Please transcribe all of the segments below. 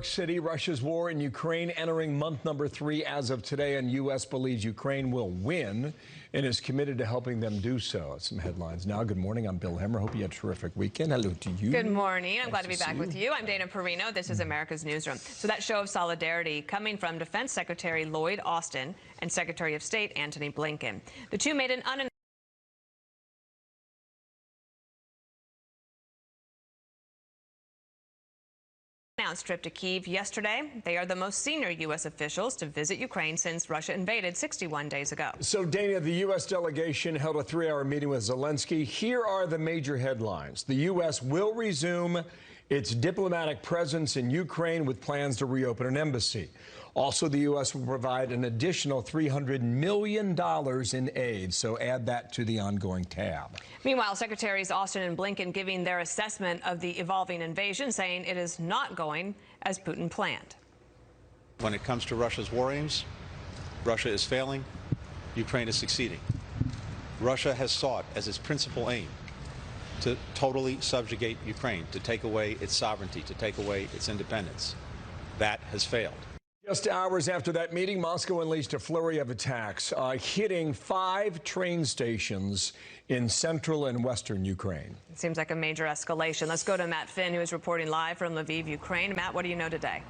City, Russia's war in Ukraine entering month number 3 as of today, and U.S. believes Ukraine will win and is committed to helping them do so. Some headlines now. Good morning. I'm Bill Hemmer. Hope you had a terrific weekend. Hello to you. Good morning. I'm glad to be back with you. I'm Dana Perino. This is America's Newsroom. So that show of solidarity coming from Defense Secretary Lloyd Austin and Secretary of State Antony Blinken. The two made an unannounced trip to Kyiv yesterday. They are the most senior U.S. officials to visit Ukraine since Russia invaded 61 days ago. So, Dana, the U.S. delegation held a 3-hour meeting with Zelensky. Here are the major headlines. The U.S. will resume its diplomatic presence in Ukraine with plans to reopen an embassy. Also, the U.S. will provide an additional $300 million in aid, so add that to the ongoing tab. Meanwhile, Secretaries Austin and Blinken giving their assessment of the evolving invasion, saying it is not going as Putin planned. When it comes to Russia's war aims, Russia is failing, Ukraine is succeeding. Russia has sought as its principal aim to totally subjugate Ukraine, to take away its sovereignty, to take away its independence. That has failed. Just hours after that meeting, Moscow unleashed a flurry of attacks, hitting 5 train stations in central and western Ukraine. It seems like a major escalation. Let's go to Matt Finn, who is reporting live from Lviv, Ukraine. Matt, what do you know today?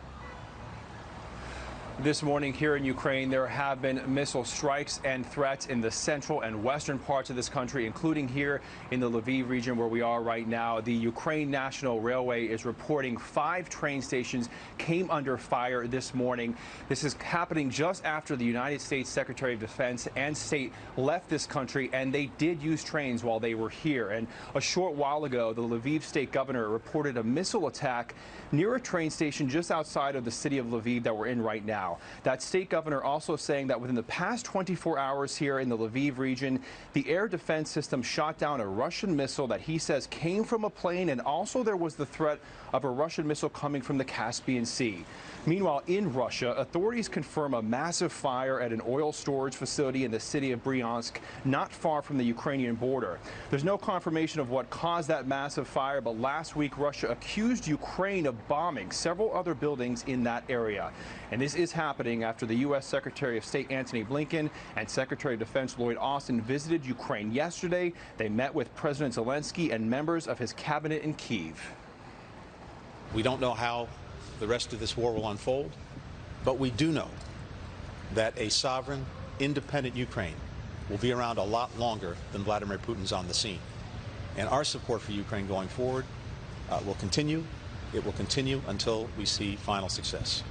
This morning here in Ukraine, there have been missile strikes and threats in the central and western parts of this country, including here in the Lviv region where we are right now. The Ukraine National Railway is reporting 5 train stations came under fire this morning. This is happening just after the United States Secretary of Defense and State left this country, and they did use trains while they were here. And a short while ago, the Lviv state governor reported a missile attack near a train station just outside of the city of Lviv that we're in right now. That state governor also saying that within the past 24 hours here in the Lviv region, the air defense system shot down a Russian missile that he says came from a plane, and also there was the threat of a Russian missile coming from the Caspian Sea. Meanwhile, in Russia, authorities confirm a massive fire at an oil storage facility in the city of Bryansk, not far from the Ukrainian border. There's no confirmation of what caused that massive fire, but last week Russia accused Ukraine of bombing several other buildings in that area. And this is happening after the U.S. Secretary of State Antony Blinken and Secretary of Defense Lloyd Austin visited Ukraine yesterday. They met with President Zelensky and members of his cabinet in Kyiv. We don't know how the rest of this war will unfold, but we do know that a sovereign, independent Ukraine will be around a lot longer than Vladimir Putin's on the scene. And our support for Ukraine going forward will continue. It will continue until we see final success.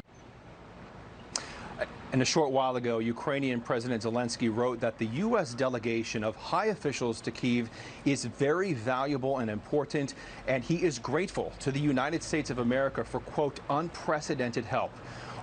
And a short while ago, Ukrainian President Zelensky wrote that the U.S. delegation of high officials to Kyiv is very valuable and important, and he is grateful to the United States of America for, quote, unprecedented help.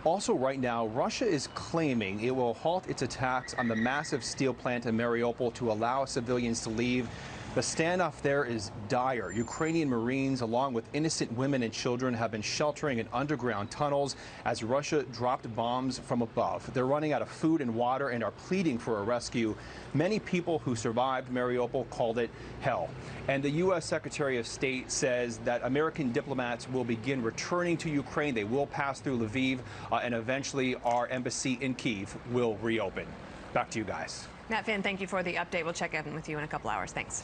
Also right now, Russia is claiming it will halt its attacks on the massive steel plant in Mariupol to allow civilians to leave. The standoff there is dire. Ukrainian Marines, along with innocent women and children, have been sheltering in underground tunnels as Russia dropped bombs from above. They're running out of food and water and are pleading for a rescue. Many people who survived Mariupol called it hell. And the U.S. Secretary of State says that American diplomats will begin returning to Ukraine. They will pass through Lviv, and eventually our embassy in Kyiv will reopen. Back to you guys. Matt Finn, thank you for the update. We'll check in with you in a couple hours. Thanks.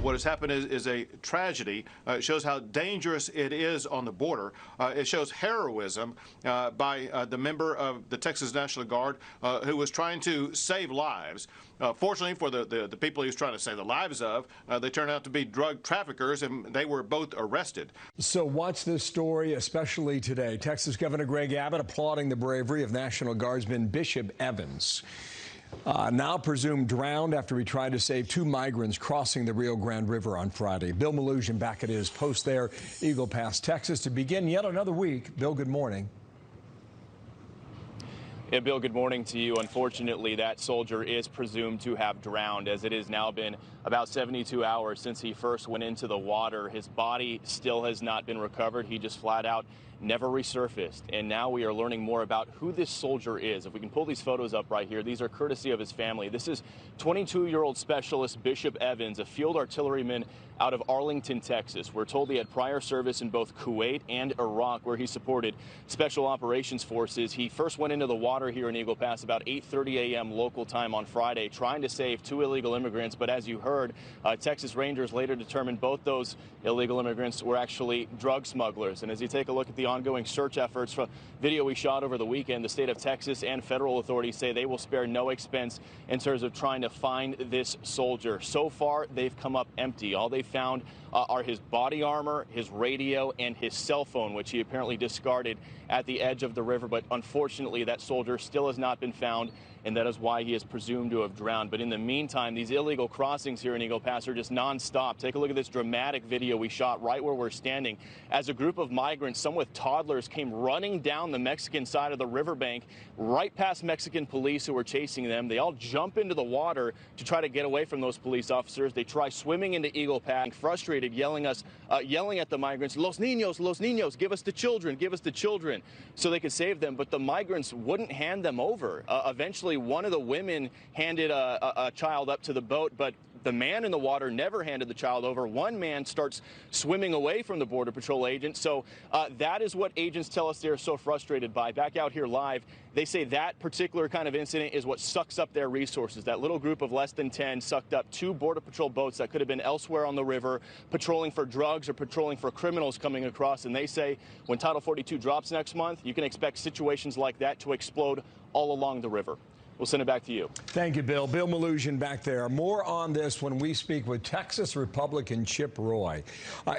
What has happened is a tragedy. It shows how dangerous it is on the border. It shows heroism by the member of the Texas National Guard who was trying to save lives. Fortunately for the people he was trying to save the lives of, they turned out to be drug traffickers, and they were both arrested. So watch this story, especially today. Texas Governor Greg Abbott applauding the bravery of National Guardsman Bishop Evans. Now presumed drowned after he tried to save 2 migrants crossing the Rio Grande River on Friday. Bill Malugin back at his post there, Eagle Pass, Texas, to begin yet another week. Bill, good morning. Yeah, Bill, good morning to you. Unfortunately, that soldier is presumed to have drowned, as it has now been about 72 hours since he first went into the water. His body still has not been recovered. He just flat out never resurfaced. And now we are learning more about who this soldier is. If we can pull these photos up right here, these are courtesy of his family. This is 22-year-old Specialist Bishop Evans, a field artilleryman out of Arlington, Texas. We're told he had prior service in both Kuwait and Iraq, where he supported special operations forces. He first went into the water here in Eagle Pass about 8:30 a.m. local time on Friday, trying to save 2 illegal immigrants. But as you heard, Texas Rangers later determined both those illegal immigrants were actually drug smugglers. And as you take a look at the ongoing search efforts from video we shot over the weekend, the state of Texas and federal authorities say they will spare no expense in terms of trying to find this soldier. So far, they've come up empty. All they found are his body armor, his radio, and his cell phone, which he apparently discarded at the edge of the river. But unfortunately, that soldier still has not been found, and that is why he is presumed to have drowned. But in the meantime, these illegal crossings here in Eagle Pass are just nonstop. Take a look at this dramatic video we shot right where we're standing as a group of migrants, some with toddlers, came running down the Mexican side of the riverbank right past Mexican police who were chasing them. They all jump into the water to try to get away from those police officers. They try swimming into Eagle Pass, frustrated, yelling at the migrants, "Los niños, give us the children, give us the children," so they could save them. But the migrants wouldn't hand them over. Eventually, one of the women handed a child up to the boat, but the man in the water never handed the child over. One man starts swimming away from the Border Patrol agent. So that is what agents tell us they're so frustrated by. Back out here live, they say that particular kind of incident is what sucks up their resources. That little group of less than 10 sucked up 2 Border Patrol boats that could have been elsewhere on the river, patrolling for drugs or patrolling for criminals coming across. And they say when Title 42 drops next month, you can expect situations like that to explode all along the river. We'll send it back to you. Thank you, Bill. Bill Malugin back there. More on this when we speak with Texas Republican Chip Roy.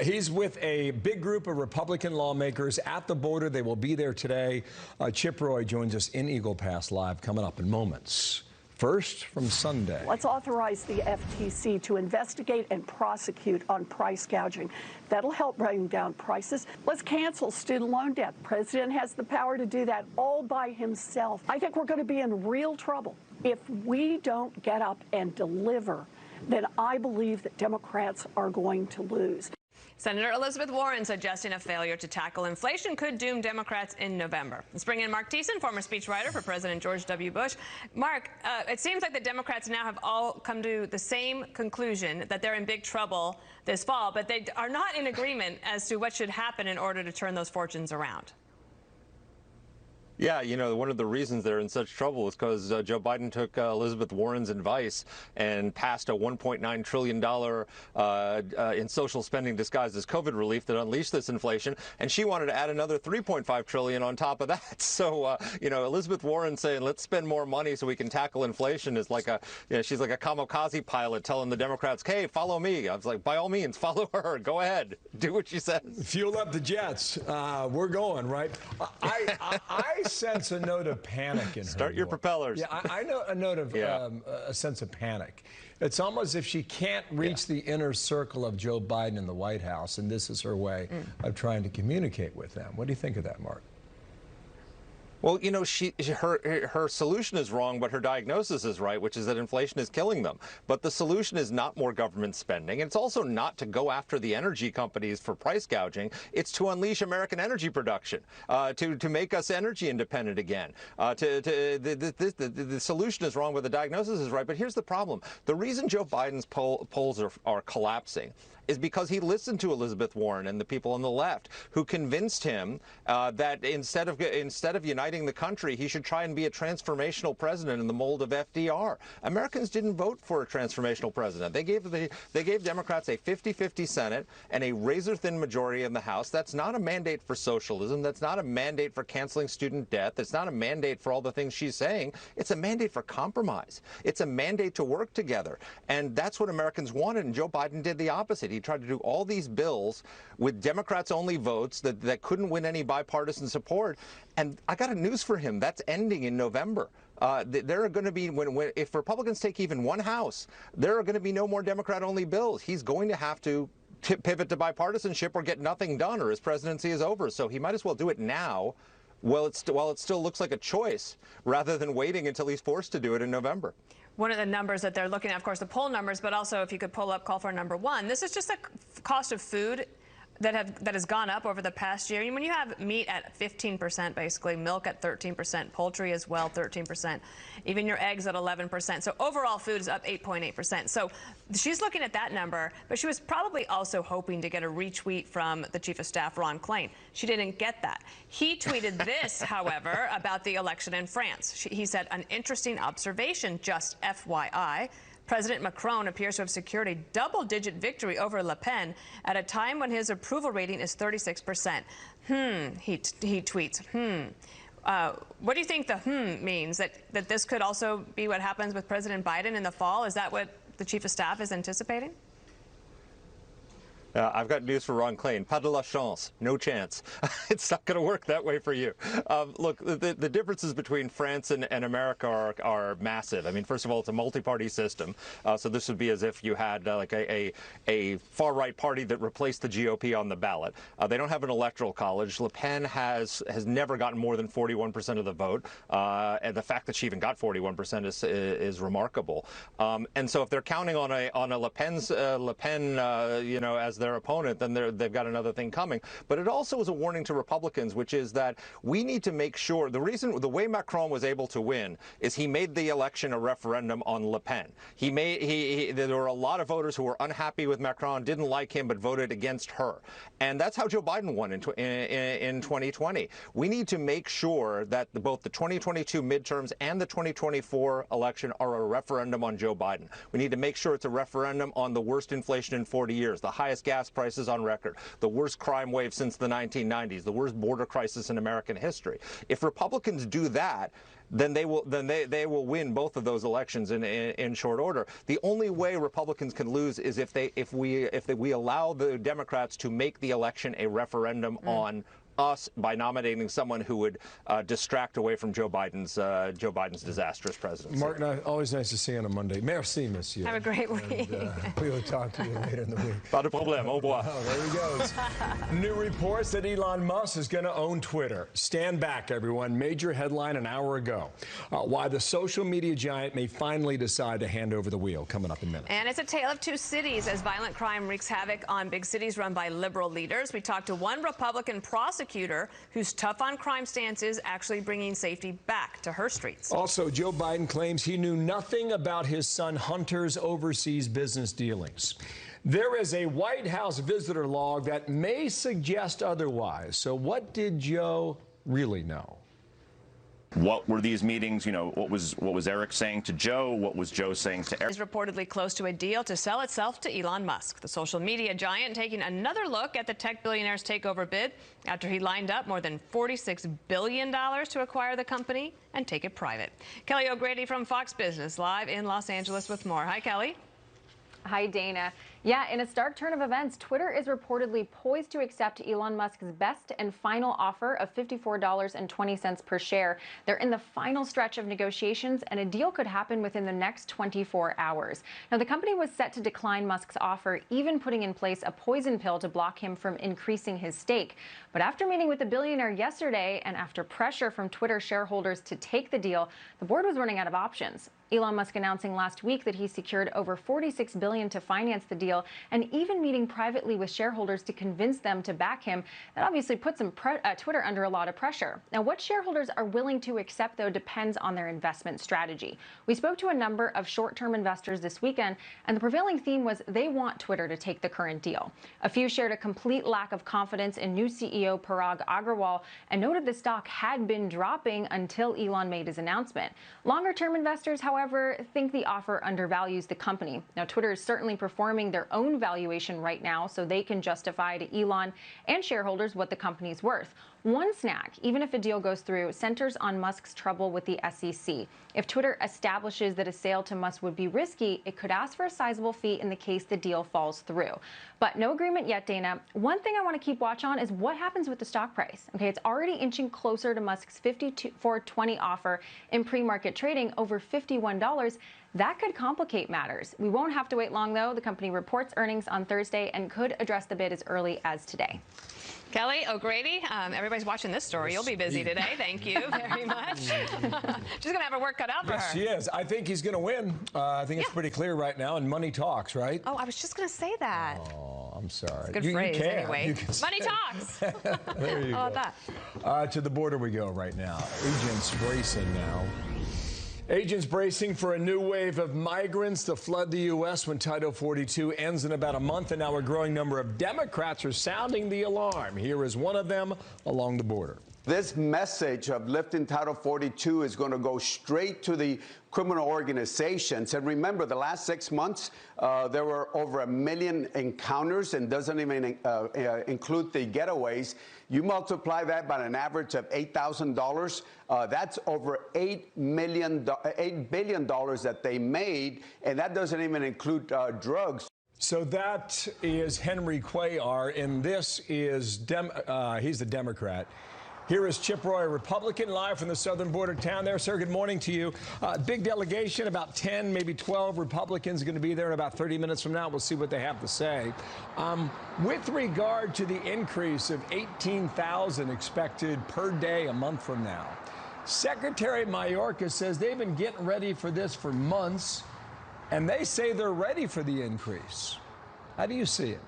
He's with a big group of Republican lawmakers at the border. They will be there today. Chip Roy joins us in Eagle Pass Live coming up in moments. First, from Sunday. Let's authorize the FTC to investigate and prosecute on price gouging. That'll help bring down prices. Let's cancel student loan debt. The president has the power to do that all by himself. I think we're going to be in real trouble if we don't get up and deliver. Then I believe that Democrats are going to lose. Senator Elizabeth Warren suggesting a failure to tackle inflation could doom Democrats in November. Let's bring in Mark Thiessen, former speechwriter for President George W. Bush. Mark, it seems like the Democrats now have all come to the same conclusion that they're in big trouble this fall, but they are not in agreement as to what should happen in order to turn those fortunes around. Yeah, you know, one of the reasons they're in such trouble is because Joe Biden took Elizabeth Warren's advice and passed a $1.9 trillion in social spending disguised as COVID relief that unleashed this inflation, and she wanted to add another $3.5 trillion on top of that. So, you know, Elizabeth Warren saying, let's spend more money so we can tackle inflation is like she's like a kamikaze pilot telling the Democrats, hey, follow me. I was like, by all means, follow her. Go ahead. Do what she says. Fuel up the jets. We're going, right? I sense a note of panic in her. Start your propellers. Yeah, I know a note of a sense of panic. It's almost as if she can't reach the inner circle of Joe Biden in the White House, and this is her way of trying to communicate with them. What do you think of that, Mark? Well, you know, her solution is wrong, but her diagnosis is right, which is that inflation is killing them. But the solution is not more government spending. It's also not to go after the energy companies for price gouging. It's to unleash American energy production, to make us energy independent again. The solution is wrong, but the diagnosis is right. But here's the problem. The reason Joe Biden's polls are collapsing is because he listened to Elizabeth Warren and the people on the left who convinced him that instead of uniting the country, he should try and be a transformational president in the mold of FDR. Americans didn't vote for a transformational president. They gave Democrats a 50-50 Senate and a razor-thin majority in the House. That's not a mandate for socialism. That's not a mandate for canceling student debt. That's not a mandate for all the things she's saying. It's a mandate for compromise. It's a mandate to work together. And that's what Americans wanted, and Joe Biden did the opposite. He tried to do all these bills with Democrats-only votes that couldn't win any bipartisan support. And I got news for him. That's ending in November. There are going to be, if Republicans take even one House, there are going to be no more Democrat-only bills. He's going to have to pivot to bipartisanship or get nothing done, or his presidency is over. So he might as well do it now while it still looks like a choice, rather than waiting until he's forced to do it in November. one of the numbers that they're looking at, of course, the poll numbers, but also if you could pull up call for number one. This is just the cost of food that has gone up over the past year. When you have meat at 15%, basically, milk at 13%, poultry as well, 13%, even your eggs at 11%. So overall food is up 8.8%. So she's looking at that number, but she was probably also hoping to get a retweet from the Chief of Staff, Ron Klain. She didn't get that. He tweeted this, however, about the election in France. He said, an interesting observation, just FYI. President Macron appears to have secured a double-digit victory over Le Pen at a time when his approval rating is 36%. He tweets, what do you think the means? That this could also be what happens with President Biden in the fall? Is that what the Chief of Staff is anticipating? I've got news for Ron Klain. Pas de la chance. No chance. It's not going to work that way for you. Look, the differences between France and America are massive. I mean, first of all, it's a multi-party system. So this would be as if you had like a far-right party that replaced the GOP on the ballot. They don't have an electoral college. Le Pen has never gotten more than 41% of the vote. And the fact that she even got 41% is remarkable. And so if they're counting on a Le Pen, as their opponent, then they've got another thing coming. But it also is a warning to Republicans, which is that we need to make sure the way Macron was able to win is he made the election a referendum on Le Pen. There were a lot of voters who were unhappy with Macron, didn't like him, but voted against her. And that's how Joe Biden won in 2020. We need to make sure that both the 2022 midterms and the 2024 election are a referendum on Joe Biden. We need to make sure it's a referendum on the worst inflation in 40 years, the highest gas prices on record, the worst crime wave since the 1990s, the worst border crisis in American history. If Republicans do that, then they will win both of those elections in short order. The only way Republicans can lose is if we allow the Democrats to make the election a referendum on us by nominating someone who would distract away from Joe Biden's disastrous presidency. Mark, always nice to see you on a Monday. Merci, monsieur. Have a great week. And, we will talk to you later in the week. Pas de problème. Au revoir. Oh, there he goes. New reports that Elon Musk is going to own Twitter. Stand back, everyone. Major headline an hour ago. Why the social media giant may finally decide to hand over the wheel. Coming up in minutes. And it's a tale of two cities as violent crime wreaks havoc on big cities run by liberal leaders. We talked to one Republican prosecutor whose tough on crime stance is actually bringing safety back to her streets. Also, Joe Biden claims he knew nothing about his son Hunter's overseas business dealings. There is a White House visitor log that may suggest otherwise. So what did Joe really know? What were these meetings? You know, what was Eric saying to Joe? What was Joe saying to Eric? Is reportedly close to a deal to sell itself to Elon Musk. The social media giant taking another look at the tech billionaire's takeover bid after he lined up more than $46 billion to acquire the company and take it private. Kelly O'Grady from Fox Business live in Los Angeles with more. Hi, Kelly. Hi, Dana. Yeah, in a stark turn of events, Twitter is reportedly poised to accept Elon Musk's best and final offer of $54.20 per share. They're in the final stretch of negotiations, and a deal could happen within the next 24 hours. Now, the company was set to decline Musk's offer, even putting in place a poison pill to block him from increasing his stake. But after meeting with the billionaire yesterday, and after pressure from Twitter shareholders to take the deal, the board was running out of options. Elon Musk announcing last week that he secured over $46 billion to finance the deal, and even meeting privately with shareholders to convince them to back him. That obviously puts Twitter under a lot of pressure. Now, what shareholders are willing to accept, though, depends on their investment strategy. We spoke to a number of short-term investors this weekend, and the prevailing theme was they want Twitter to take the current deal. A few shared a complete lack of confidence in new CEO Parag Agrawal and noted the stock had been dropping until Elon made his announcement. Longer-term investors, however, think the offer undervalues the company. Now, Twitter is certainly performing their own valuation right now, so they can justify to Elon and shareholders what the company's worth. One snag, even if a deal goes through, centers on Musk's trouble with the SEC. If Twitter establishes that a sale to Musk would be risky, it could ask for a sizable fee in the case the deal falls through. But no agreement yet, Dana. One thing I want to keep watch on is what happens with the stock price. Okay, it's already inching closer to Musk's $54.20 offer in pre-market trading, over $51. That could complicate matters. We won't have to wait long, though. The company reports earnings on Thursday and could address the bid as early as today. Kelly O'Grady, everybody's watching this story. You'll be busy today. Thank you very much. She's going to have her work cut out for her. Yes, she is. I think he's going to win. I think it's pretty clear right now, and money talks, right? Oh, I was just going to say that. Oh, I'm sorry. Good phrase, anyway. Money talks. talks. There you How go. about that? To the border we go right now. Agents bracing now. Agents bracing for a new wave of migrants to flood the U.S. when Title 42 ends in about a month, and now a growing number of Democrats are sounding the alarm. Here is one of them along the border. This message of lifting Title 42 is going to go straight to the criminal organizations. And remember, the last 6 months, there were over 1 million encounters, and doesn't even include the getaways. You multiply that by an average of $8,000, that's over $8 billion that they made, and that doesn't even include drugs. So that is Henry Cuellar, and this is he's the Democrat. Here is Chip Roy, a Republican, live from the southern border town there. Sir, good morning to you. Big delegation, about 10, maybe 12 Republicans are going to be there in about 30 minutes from now. We'll see what they have to say. With regard to the increase of 18,000 expected per day a month from now, Secretary Mayorkas says they've been getting ready for this for months, and they say they're ready for the increase. How do you see it?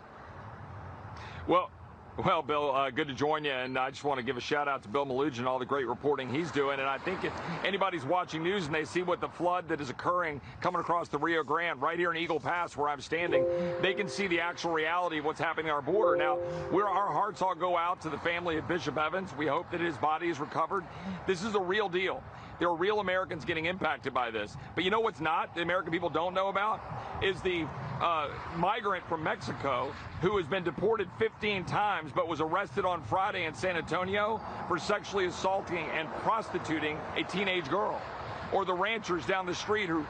Well, Bill, good to join you, and I just want to give a shout-out to Bill Malugin and all the great reporting he's doing. And I think if anybody's watching news and they see what the flood that is occurring coming across the Rio Grande right here in Eagle Pass where I'm standing, they can see the actual reality of what's happening at our border. Now, our hearts all go out to the family of Bishop Evans. We hope that his body is recovered. This is a real deal. There are real Americans getting impacted by this. But you know what's not, the American people don't know about, is the migrant from Mexico who has been deported 15 times but was arrested on Friday in San Antonio for sexually assaulting and prostituting a teenage girl. Or the ranchers down the street whose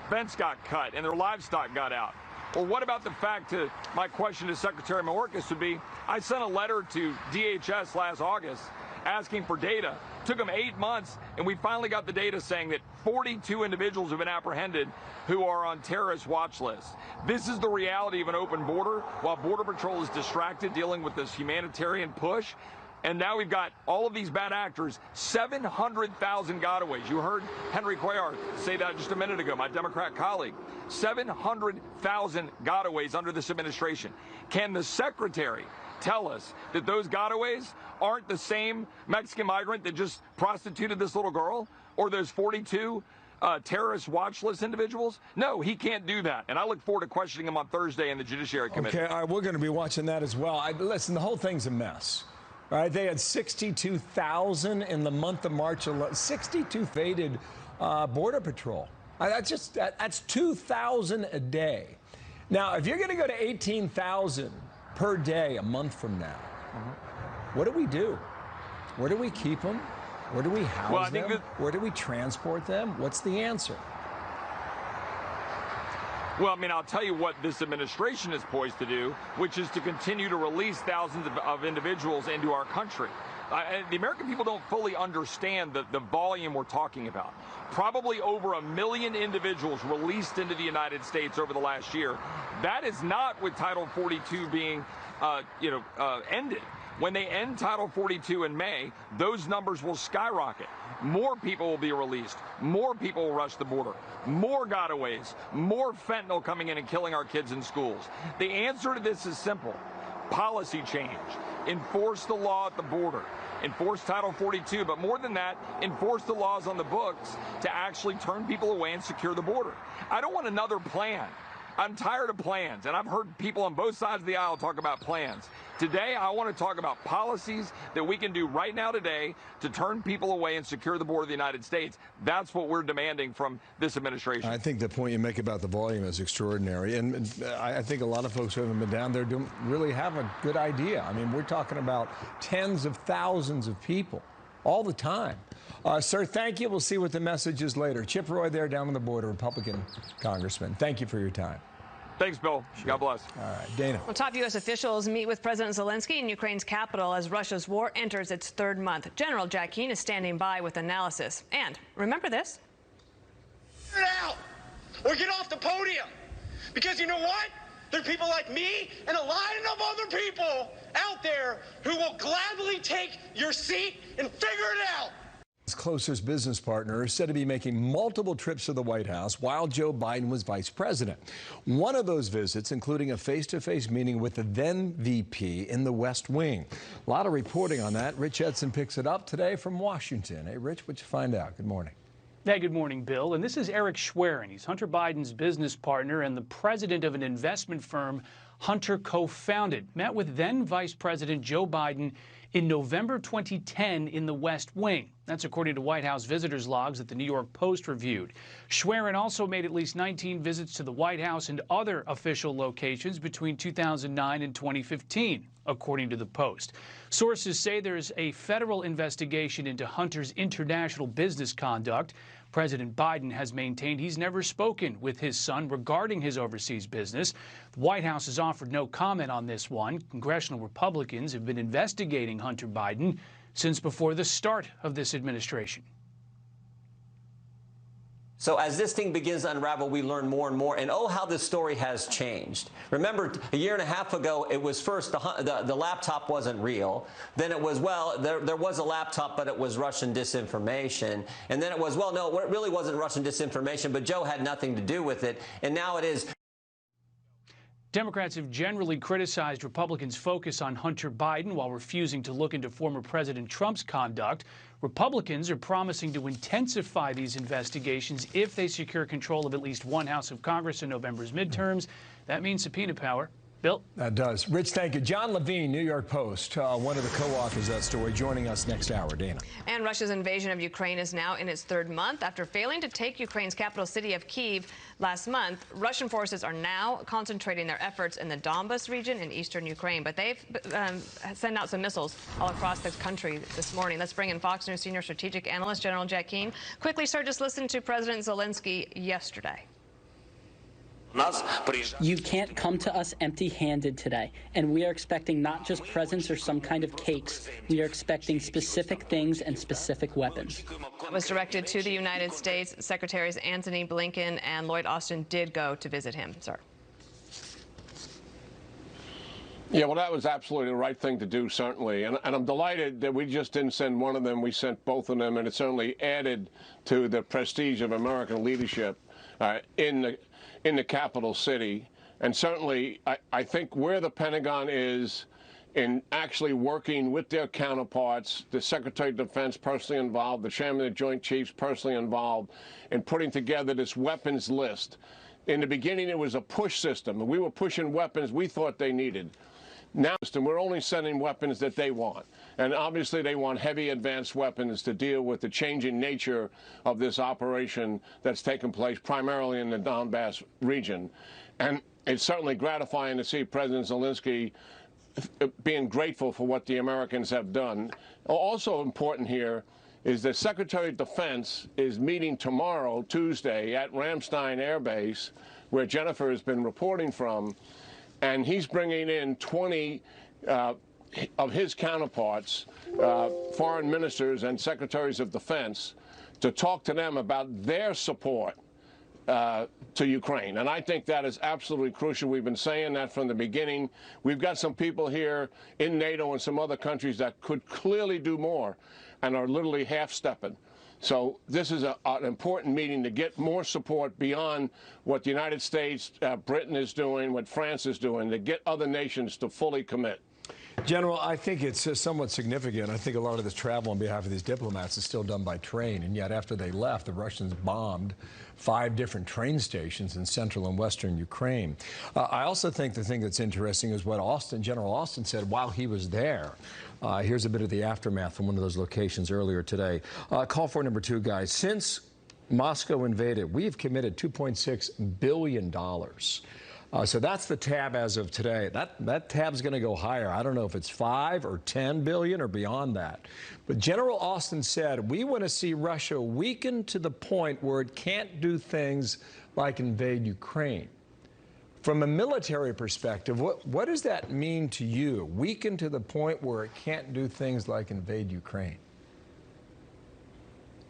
fence got cut and their livestock got out. Or what about the fact my question to Secretary Mayorkas would be, I sent a letter to DHS last August asking for data. Took them 8 months, and we finally got the data saying that 42 individuals have been apprehended who are on terrorist watch lists. This is the reality of an open border, while Border Patrol is distracted dealing with this humanitarian push. And now we've got all of these bad actors, 700,000 gotaways. You heard Henry Cuellar say that just a minute ago, my Democrat colleague. 700,000 gotaways under this administration. Can the Secretary tell us that those gotaways aren't the same Mexican migrant that just prostituted this little girl, or those 42 terrorist watch list individuals? No, he can't do that. And I look forward to questioning him on Thursday in the Judiciary Committee. Okay, all right, we're going to be watching that as well. Listen, the whole thing's a mess. All right, they had 62,000 in the month of March. 62 faded Border Patrol. That's 2,000 a day. Now, if you're going to go to 18,000 per day a month from now, what do we do? Where do we keep them? Where do we house them? Where do we transport them? What's the answer? Well, I mean, I'll tell you what this administration is poised to do, which is to continue to release thousands of individuals into our country. The American people don't fully understand the volume we're talking about. Probably over 1 million individuals released into the United States over the last year. That is not with Title 42 being, ended. When they end Title 42 in May, those numbers will skyrocket. More people will be released. More people will rush the border. More gotaways. More fentanyl coming in and killing our kids in schools. The answer to this is simple. Policy change. Enforce the law at the border. Enforce Title 42, but more than that, enforce the laws on the books to actually turn people away and secure the border. I don't want another plan. I'm tired of plans, and I've heard people on both sides of the aisle talk about plans. Today, I want to talk about policies that we can do right now today to turn people away and secure the border of the United States. That's what we're demanding from this administration. I think the point you make about the volume is extraordinary, and I think a lot of folks who haven't been down there don't really have a good idea. I mean, we're talking about tens of thousands of people all the time. Sir, thank you. We'll see what the message is later. Chip Roy there down on the border, Republican congressman. Thank you for your time. Thanks, Bill. Sure. God bless. All right, Dana. Well, top U.S. officials meet with President Zelensky in Ukraine's capital as Russia's war enters its third month. General Jack Keane is standing by with analysis. And remember this? Get out or get off the podium. Because you know what? There are people like me and a line of other people out there who will gladly take your seat and figure it out. His closest business partner is said to be making multiple trips to the White House while Joe Biden was vice president. One of those visits including a face-to-face meeting with the then VP in the West Wing. A lot of reporting on that. Rich Edson picks it up today from Washington. Hey, Rich, what'd you find out? Good morning. Hey, good morning, Bill. And this is Eric Schwerin. He's Hunter Biden's business partner and the president of an investment firm Hunter co-founded. Met with then Vice President Joe Biden in November 2010 in the West Wing. That's according to White House visitors' logs that the New York Post reviewed. Schwerin also made at least 19 visits to the White House and other official locations between 2009 and 2015, according to the Post. Sources say there is a federal investigation into Hunter's international business conduct. President Biden has maintained he's never spoken with his son regarding his overseas business. The White House has offered no comment on this one. Congressional Republicans have been investigating Hunter Biden since before the start of this administration. So as this thing begins to unravel, we learn more and more. And oh, how this story has changed. Remember, a year and a half ago, it was first the laptop wasn't real. Then it was, well, there was a laptop, but it was Russian disinformation. And then it was, well, no, it really wasn't Russian disinformation, but Joe had nothing to do with it. And now it is. Democrats have generally criticized Republicans' focus on Hunter Biden while refusing to look into former President Trump's conduct. Republicans are promising to intensify these investigations if they secure control of at least one House of Congress in November's midterms. That means subpoena power. Bill? That does. Rich, thank you. John Levine, New York Post, one of the co-authors of that story, joining us next hour. Dana. And Russia's invasion of Ukraine is now in its third month. After failing to take Ukraine's capital city of Kyiv last month, Russian forces are now concentrating their efforts in the Donbas region in eastern Ukraine. But they've sent out some missiles all across the country this morning. Let's bring in Fox News senior strategic analyst General Jack Keane. Quickly, sir, just listen to President Zelensky yesterday. You can't come to us empty-handed today, and we are expecting not just presents or some kind of cakes. We are expecting specific things and specific weapons. That was directed to the United States. Secretaries Antony Blinken and Lloyd Austin did go to visit him, sir. Yeah, well, that was absolutely the right thing to do, certainly. And I'm delighted that we just didn't send one of them. We sent both of them, and it certainly added to the prestige of American leadership in the capital city. And certainly, I think where the Pentagon is in actually working with their counterparts, the Secretary of Defense personally involved, the Chairman of the Joint Chiefs personally involved in putting together this weapons list. In the beginning, it was a push system, and we were pushing weapons we thought they needed. Now, we're only sending weapons that they want. And obviously, they want heavy advanced weapons to deal with the changing nature of this operation that's taken place primarily in the Donbass region. And it's certainly gratifying to see President Zelensky being grateful for what the Americans have done. Also important here is the Secretary of Defense is meeting tomorrow, Tuesday, at Ramstein Air Base, where Jennifer has been reporting from. And he's bringing in 20 of his counterparts, foreign ministers and secretaries of defense, to talk to them about their support to Ukraine. And I think that is absolutely crucial. We've been saying that from the beginning. We've got some people here in NATO and some other countries that could clearly do more and are literally half-stepping. So this is an important meeting to get more support beyond what the United States, Britain is doing, what France is doing, to get other nations to fully commit. General, I think it's somewhat significant. I think a lot of this travel on behalf of these diplomats is still done by train, and yet after they left, the Russians bombed 5 different train stations in central and western Ukraine. I also think the thing that's interesting is what General Austin said while he was there. Here's a bit of the aftermath from one of those locations earlier today. Call for number 2, guys. Since Moscow invaded, we've committed $2.6 billion. So that's the tab as of today. That tab's going to go higher. I don't know if it's 5 or 10 billion or beyond that. But General Austin said, we want to see Russia weakened to the point where it can't do things like invade Ukraine. From a military perspective, what does that mean to you? Weakened to the point where it can't do things like invade Ukraine?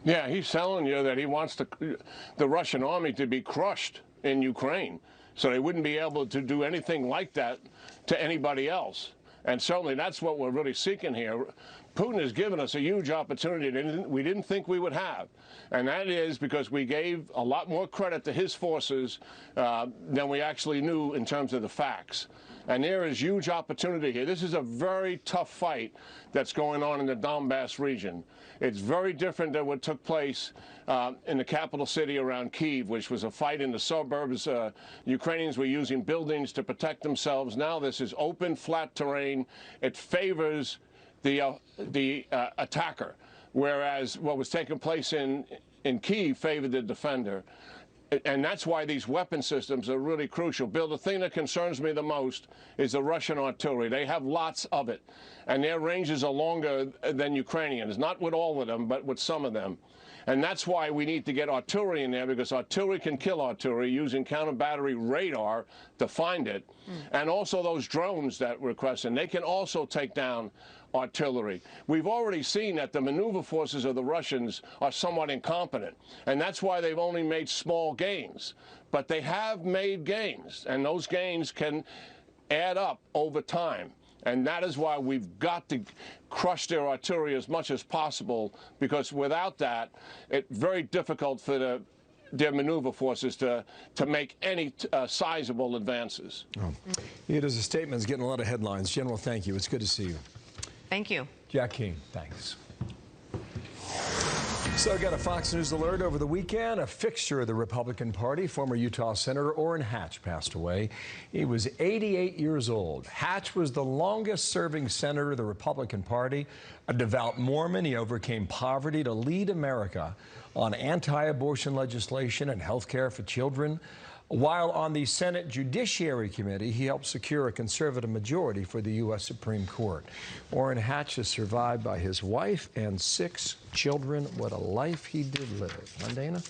Yeah, he's telling you that he wants the Russian army to be crushed in Ukraine. so they wouldn't be able to do anything like that to anybody else. And certainly that's what we're really seeking here. Putin has given us a huge opportunity that we didn't think we would have. And that is because we gave a lot more credit to his forces than we actually knew in terms of the facts. And there is huge opportunity here. This is a very tough fight that's going on in the Donbass region. It's very different than what took place in the capital city around Kyiv, which was a fight in the suburbs. Ukrainians were using buildings to protect themselves. Now this is open, flat terrain. It favors the attacker, whereas what was taking place in Kyiv favored the defender. And that's why these weapon systems are really crucial. Bill, the thing that concerns me the most is the Russian artillery. They have lots of it, and their ranges are longer than Ukrainians, not with all of them, but with some of them. And that's why we need to get artillery in there, because artillery can kill artillery using counter-battery radar to find it. And also those drones that we're requesting, they can also take down artillery. We've already seen that the maneuver forces of the Russians are somewhat incompetent, and that's why they've only made small gains. But they have made gains, and those gains can add up over time. And that is why we've got to crush their artillery as much as possible, because without that, it's very difficult for their maneuver forces to make any sizable advances. Oh. It is a statement that's getting a lot of headlines. General, thank you. It's good to see you. Thank you. Jack King, thanks. So I got a Fox News alert over the weekend. A fixture of the Republican Party, former Utah Senator Orrin Hatch, passed away. He was 88 years old. Hatch was the longest-serving senator of the Republican Party. A devout Mormon, he overcame poverty to lead America on anti-abortion legislation and health care for children. While on the Senate Judiciary Committee, he helped secure a conservative majority for the U.S. Supreme Court. Orrin Hatch is survived by his wife and 6 children. What a life he did live. Huh, Dana?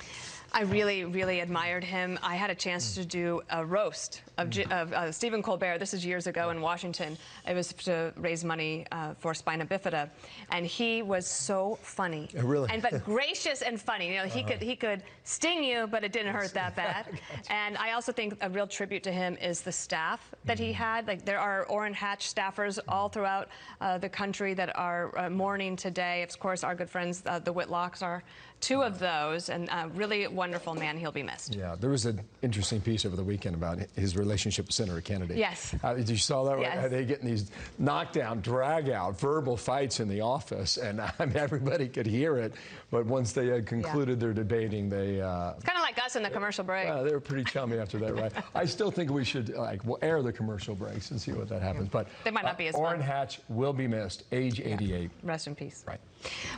I really, really admired him. I had a chance to do a roast of Stephen Colbert. This is years ago in Washington. It was to raise money for spina bifida, and he was so funny. Really? But gracious and funny. You know, he could sting you, but it didn't hurt that bad. And I also think a real tribute to him is the staff that he had. Like, there are Orrin Hatch staffers all throughout the country that are mourning today. Of course, our good friends, the Whitlocks, are 2 of those, and really wonderful man. He'll be missed. Yeah, there was an interesting piece over the weekend about his relationship with Senator Kennedy. Yes. Did you saw that? Yes. They getting these knockdown, drag-out, verbal fights in the office, and I mean, everybody could hear it. But once they had concluded their debating, they... It's kind of like us in the commercial break. They were pretty chummy after that, right? I still think we should, we'll air the commercial breaks and see what that happens. But they might not be as fun. Orrin Hatch will be missed, age 88. Rest in peace. Right.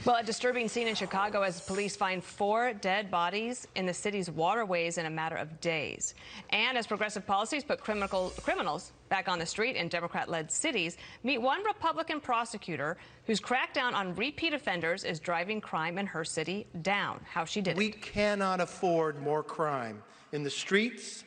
Well, a disturbing scene in Chicago as police find 4 dead bodies in the city's waterways in a matter of days. And as progressive policies put criminals back on the street in Democrat-led cities, meet one Republican prosecutor whose crackdown on repeat offenders is driving crime in her city down. How she did it. We cannot afford more crime in the streets